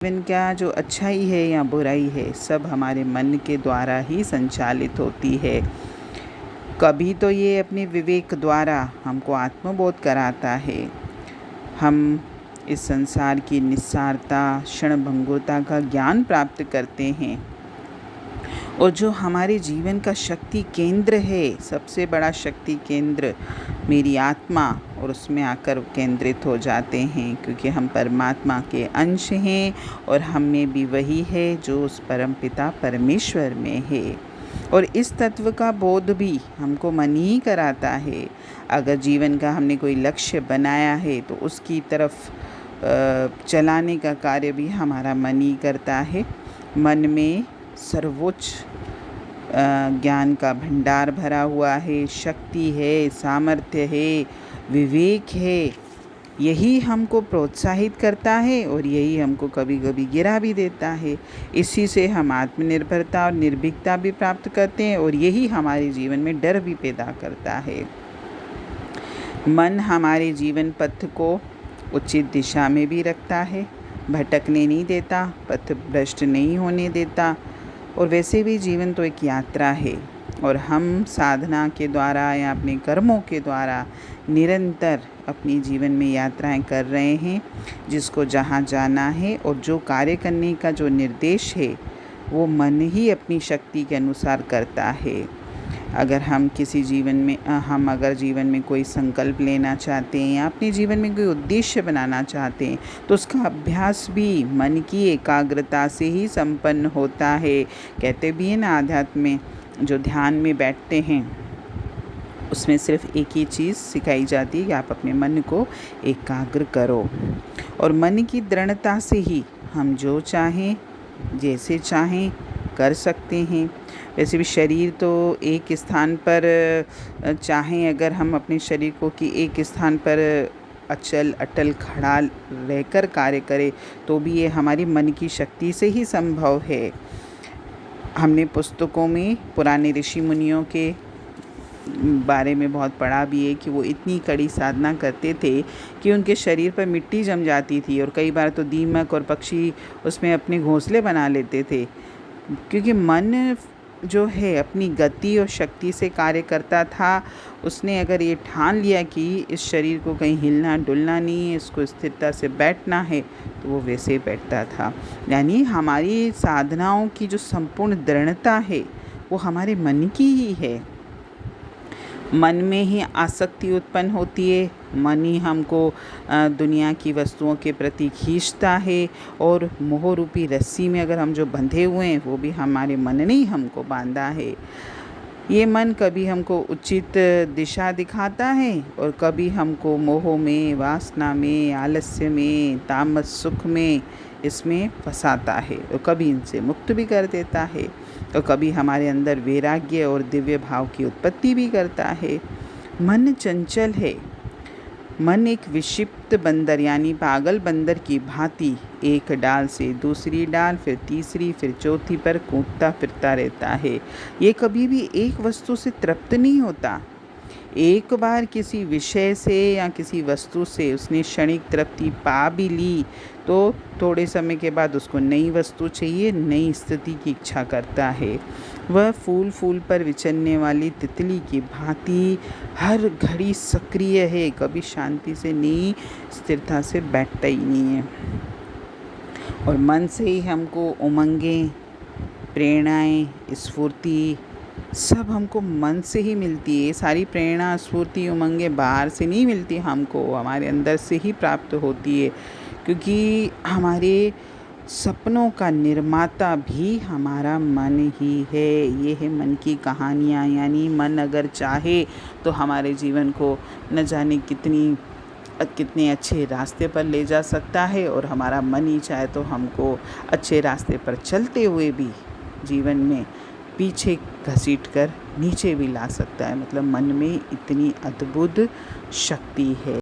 जीवन का जो अच्छाई है या बुराई है, सब हमारे मन के द्वारा ही संचालित होती है। कभी तो ये अपने विवेक द्वारा हमको आत्मबोध कराता है। हम इस संसार की निस्सारता, क्षणभंगुरता का ज्ञान प्राप्त करते हैं और जो हमारे जीवन का शक्ति केंद्र है, सबसे बड़ा शक्ति केंद्र मेरी आत्मा, और उसमें आकर केंद्रित हो जाते हैं, क्योंकि हम परमात्मा के अंश हैं और हम में भी वही है जो उस परमपिता परमेश्वर में है। और इस तत्व का बोध भी हमको मन ही कराता है। अगर जीवन का हमने कोई लक्ष्य बनाया है तो उसकी तरफ चलाने का कार्य भी हमारा मन ही करता है। मन में सर्वोच्च ज्ञान का भंडार भरा हुआ है, शक्ति है, सामर्थ्य है, विवेक है। यही हमको प्रोत्साहित करता है और यही हमको कभी कभी गिरा भी देता है। इसी से हम आत्मनिर्भरता और निर्भीकता भी प्राप्त करते हैं और यही हमारे जीवन में डर भी पैदा करता है। मन हमारे जीवन पथ को उचित दिशा में भी रखता है, भटकने नहीं देता, पथ भ्रष्ट नहीं होने देता। और वैसे भी जीवन तो एक यात्रा है और हम साधना के द्वारा या अपने कर्मों के द्वारा निरंतर अपनी जीवन में यात्राएं कर रहे हैं। जिसको जहाँ जाना है और जो कार्य करने का जो निर्देश है वो मन ही अपनी शक्ति के अनुसार करता है। अगर हम अगर जीवन में कोई संकल्प लेना चाहते हैं या अपने जीवन में कोई उद्देश्य बनाना चाहते हैं तो उसका अभ्यास भी मन की एकाग्रता से ही संपन्न होता है। कहते भी हैं ना, आध्यात्म में जो ध्यान में बैठते हैं उसमें सिर्फ एक ही चीज़ सिखाई जाती है कि आप अपने मन को एकाग्र करो। और मन की दृढ़ता से ही हम जो चाहें, जैसे चाहें कर सकते हैं। वैसे भी शरीर तो एक स्थान पर चाहें अगर हम अपने शरीर को कि एक स्थान पर अचल अटल खड़ा रहकर कार्य करें तो भी ये हमारी मन की शक्ति से ही संभव है। हमने पुस्तकों में पुराने ऋषि मुनियों के बारे में बहुत पढ़ा भी है कि वो इतनी कड़ी साधना करते थे कि उनके शरीर पर मिट्टी जम जाती थी और कई बार तो दीमक और पक्षी उसमें अपने घोंसले बना लेते थे, क्योंकि मन जो है अपनी गति और शक्ति से कार्य करता था। उसने अगर ये ठान लिया कि इस शरीर को कहीं हिलना डुलना नहीं है, इसको स्थिरता से बैठना है, तो वो वैसे बैठता था। यानी हमारी साधनाओं की जो संपूर्ण दृढ़ता है वो हमारे मन की ही है। मन में ही आसक्ति उत्पन्न होती है, मन ही हमको दुनिया की वस्तुओं के प्रति खींचता है और मोह रूपी रस्सी में अगर हम जो बंधे हुए हैं वो भी हमारे मन ने ही हमको बांधा है। ये मन कभी हमको उचित दिशा दिखाता है और कभी हमको मोह में, वासना में, आलस्य में, तामस सुख में इसमें फंसाता है और कभी इनसे मुक्त भी कर देता है और कभी हमारे अंदर वैराग्य और दिव्य भाव की उत्पत्ति भी करता है। मन चंचल है। मन एक विक्षिप्त बंदर यानी पागल बंदर की भांति एक डाल से दूसरी डाल, फिर तीसरी, फिर चौथी पर कूदता फिरता रहता है। ये कभी भी एक वस्तु से तृप्त नहीं होता। एक बार किसी विषय से या किसी वस्तु से उसने क्षणिक तृप्ति पा भी ली तो थोड़े समय के बाद उसको नई वस्तु चाहिए, नई स्थिति की इच्छा करता है। वह फूल पर विचरने वाली तितली की भांति हर घड़ी सक्रिय है, कभी शांति से नहीं, स्थिरता से बैठता ही नहीं है। और मन से ही हमको उमंगें, प्रेरणाएं, स्फूर्ति सब हमको मन से ही मिलती है। सारी प्रेरणा, स्फूर्ति, उमंगें बाहर से नहीं मिलती, हमको हमारे अंदर से ही प्राप्त होती है, क्योंकि हमारे सपनों का निर्माता भी हमारा मन ही है। ये है मन की कहानियाँ। यानी मन अगर चाहे तो हमारे जीवन को न जाने कितने अच्छे रास्ते पर ले जा सकता है और हमारा मन ही चाहे तो हमको अच्छे रास्ते पर चलते हुए भी जीवन में पीछे घसीट कर नीचे भी ला सकता है। मतलब मन में इतनी अद्भुत शक्ति है।